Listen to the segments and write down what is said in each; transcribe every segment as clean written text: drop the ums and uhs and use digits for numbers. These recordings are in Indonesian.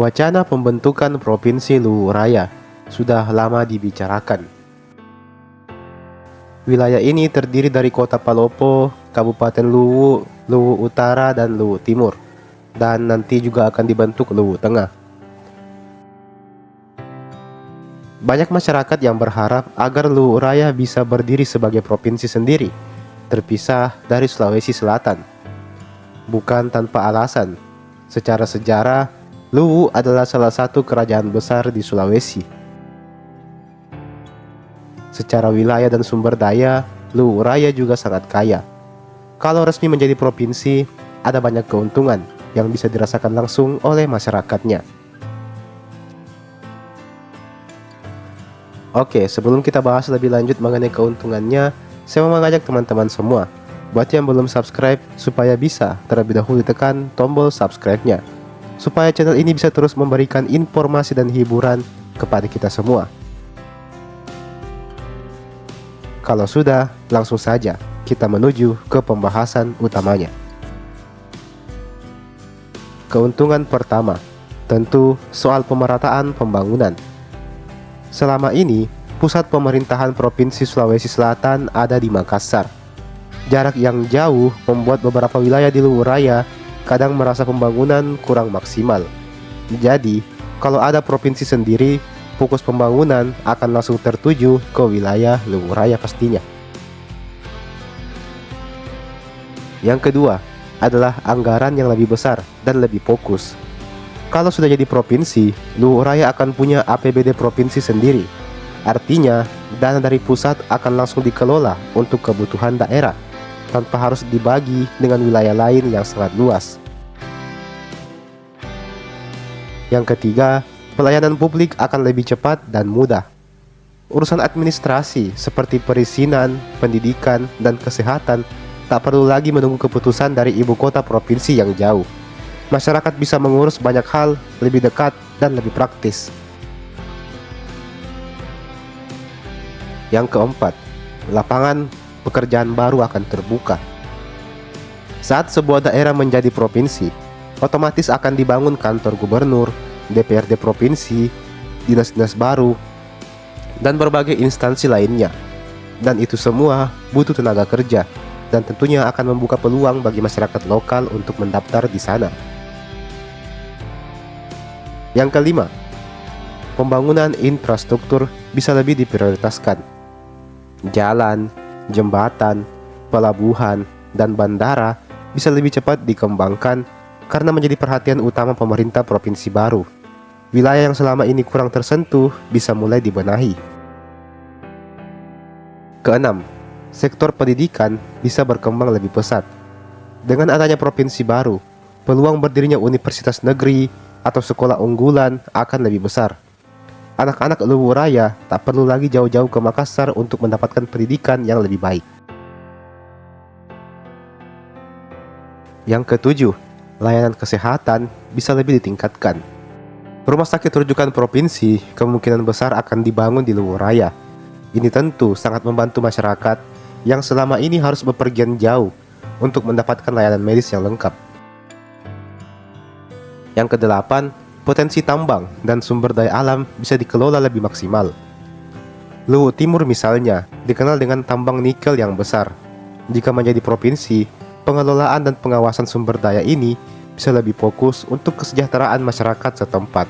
Wacana pembentukan Provinsi Luwu Raya sudah lama dibicarakan. Wilayah ini terdiri dari Kota Palopo, Kabupaten Luwu, Luwu Utara, dan Luwu Timur, dan nanti juga akan dibentuk Luwu Tengah. Banyak masyarakat yang berharap agar Luwu Raya bisa berdiri sebagai provinsi sendiri, terpisah dari Sulawesi Selatan. Bukan tanpa alasan, secara sejarah, Luwu adalah salah satu kerajaan besar di Sulawesi. Secara wilayah dan sumber daya, Luwu Raya juga sangat kaya. Kalau resmi menjadi provinsi, ada banyak keuntungan yang bisa dirasakan langsung oleh masyarakatnya. Oke, sebelum kita bahas lebih lanjut mengenai keuntungannya, saya mau mengajak teman-teman semua, buat yang belum subscribe, supaya bisa terlebih dahulu tekan tombol subscribe-nya, supaya channel ini bisa terus memberikan informasi dan hiburan kepada kita semua. Kalau sudah, langsung saja kita menuju ke pembahasan utamanya. Keuntungan pertama, tentu soal pemerataan pembangunan. Selama ini, pusat pemerintahan Provinsi Sulawesi Selatan ada di Makassar. Jarak yang jauh membuat beberapa wilayah di Luwu Raya kadang merasa pembangunan kurang maksimal. Jadi, kalau ada provinsi sendiri, fokus pembangunan akan langsung tertuju ke wilayah Luwu Raya pastinya. Yang kedua adalah anggaran yang lebih besar dan lebih fokus. Kalau sudah jadi provinsi, Luwu Raya akan punya APBD provinsi sendiri. Artinya, dana dari pusat akan langsung dikelola untuk kebutuhan daerah, tanpa harus dibagi dengan wilayah lain yang sangat luas. Yang ketiga, pelayanan publik akan lebih cepat dan mudah. Urusan administrasi seperti perizinan, pendidikan, dan kesehatan tak perlu lagi menunggu keputusan dari ibu kota provinsi yang jauh. Masyarakat bisa mengurus banyak hal lebih dekat dan lebih praktis. Yang keempat, lapangan pekerjaan baru akan terbuka. Saat sebuah daerah menjadi provinsi, otomatis akan dibangun kantor gubernur, DPRD provinsi, dinas-dinas baru, dan berbagai instansi lainnya. Dan itu semua butuh tenaga kerja, dan tentunya akan membuka peluang bagi masyarakat lokal untuk mendaftar di sana. Yang kelima, pembangunan infrastruktur bisa lebih diprioritaskan. Jalan, jembatan, pelabuhan, dan bandara bisa lebih cepat dikembangkan karena menjadi perhatian utama pemerintah provinsi baru. Wilayah yang selama ini kurang tersentuh bisa mulai dibenahi. Keenam, sektor pendidikan bisa berkembang lebih pesat. Dengan adanya provinsi baru, peluang berdirinya universitas negeri atau sekolah unggulan akan lebih besar. Anak-anak Luwu Raya tak perlu lagi jauh-jauh ke Makassar untuk mendapatkan pendidikan yang lebih baik. Yang ketujuh, layanan kesehatan bisa lebih ditingkatkan. Rumah sakit rujukan provinsi kemungkinan besar akan dibangun di Luwu Raya. Ini tentu sangat membantu masyarakat yang selama ini harus bepergian jauh untuk mendapatkan layanan medis yang lengkap. Yang kedelapan, potensi tambang dan sumber daya alam bisa dikelola lebih maksimal. Luwu Timur misalnya dikenal dengan tambang nikel yang besar. Jika menjadi provinsi, pengelolaan dan pengawasan sumber daya ini bisa lebih fokus untuk kesejahteraan masyarakat setempat.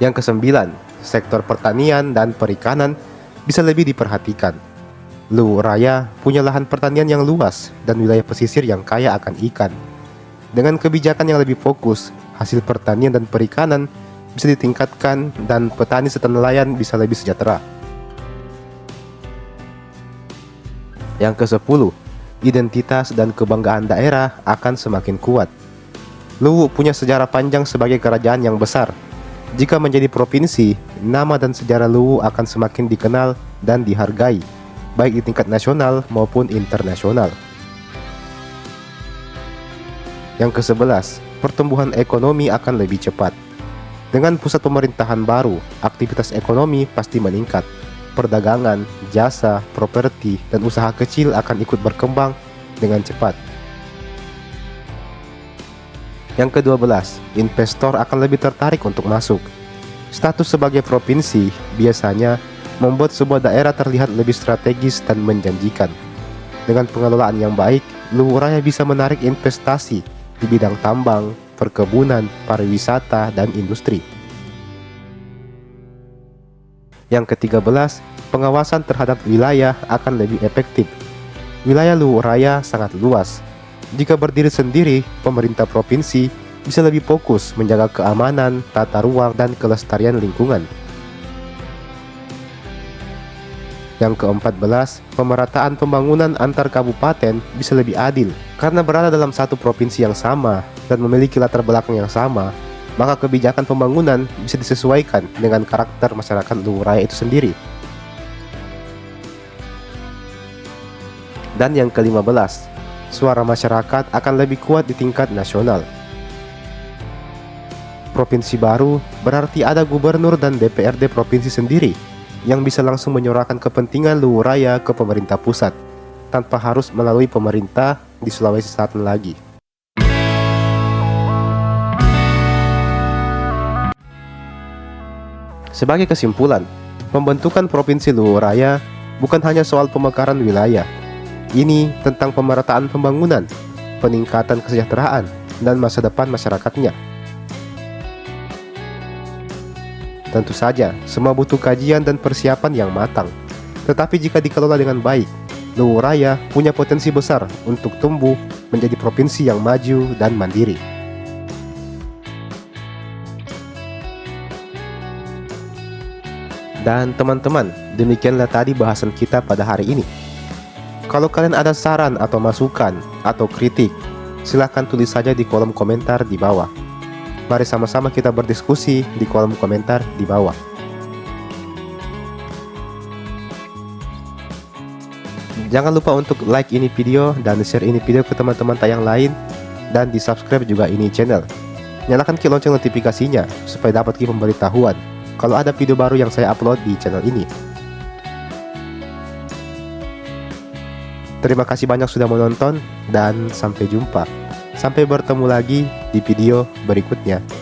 Yang kesembilan, sektor pertanian dan perikanan bisa lebih diperhatikan. Luwu Raya punya lahan pertanian yang luas dan wilayah pesisir yang kaya akan ikan. Dengan kebijakan yang lebih fokus, hasil pertanian dan perikanan bisa ditingkatkan dan petani serta nelayan bisa lebih sejahtera. Yang ke-10, identitas dan kebanggaan daerah akan semakin kuat. Luwu punya sejarah panjang sebagai kerajaan yang besar. Jika menjadi provinsi, nama dan sejarah Luwu akan semakin dikenal dan dihargai, baik di tingkat nasional maupun internasional. Yang ke-11, pertumbuhan ekonomi akan lebih cepat. Dengan pusat pemerintahan baru, aktivitas ekonomi pasti meningkat. Perdagangan, jasa, properti, dan usaha kecil akan ikut berkembang dengan cepat. Yang ke-12, investor akan lebih tertarik untuk masuk. Status sebagai provinsi biasanya membuat sebuah daerah terlihat lebih strategis dan menjanjikan. Dengan pengelolaan yang baik, Luwu Raya bisa menarik investasi di bidang tambang, perkebunan, pariwisata, dan industri. Yang ke-13, pengawasan terhadap wilayah akan lebih efektif. Wilayah Luwu Raya sangat luas. Jika berdiri sendiri, pemerintah provinsi bisa lebih fokus menjaga keamanan, tata ruang, dan kelestarian lingkungan. Yang ke-14, pemerataan pembangunan antar kabupaten bisa lebih adil. Karena berada dalam satu provinsi yang sama dan memiliki latar belakang yang sama, maka kebijakan pembangunan bisa disesuaikan dengan karakter masyarakat Luwu Raya itu sendiri. Dan yang ke-15, suara masyarakat akan lebih kuat di tingkat nasional. Provinsi baru berarti ada gubernur dan DPRD provinsi sendiri yang bisa langsung menyuarakan kepentingan Luwu Raya ke pemerintah pusat tanpa harus melalui pemerintah di Sulawesi Selatan lagi. Sebagai kesimpulan, pembentukan Provinsi Luwu Raya bukan hanya soal pemekaran wilayah. Ini tentang pemerataan pembangunan, peningkatan kesejahteraan, dan masa depan masyarakatnya. Tentu saja, semua butuh kajian dan persiapan yang matang. Tetapi jika dikelola dengan baik, Luwu Raya punya potensi besar untuk tumbuh menjadi provinsi yang maju dan mandiri. Dan teman-teman, demikianlah tadi bahasan kita pada hari ini. Kalau kalian ada saran atau masukan atau kritik, silahkan tulis saja di kolom komentar di bawah. Mari sama-sama kita berdiskusi di kolom komentar di bawah. Jangan lupa untuk like ini video dan share ini video ke teman-teman tayang lain, dan di subscribe juga ini channel. Nyalakan lonceng notifikasinya supaya dapat pemberitahuan kalau ada video baru yang saya upload di channel ini. Terima kasih banyak sudah menonton dan sampai jumpa. Sampai bertemu lagi di video berikutnya.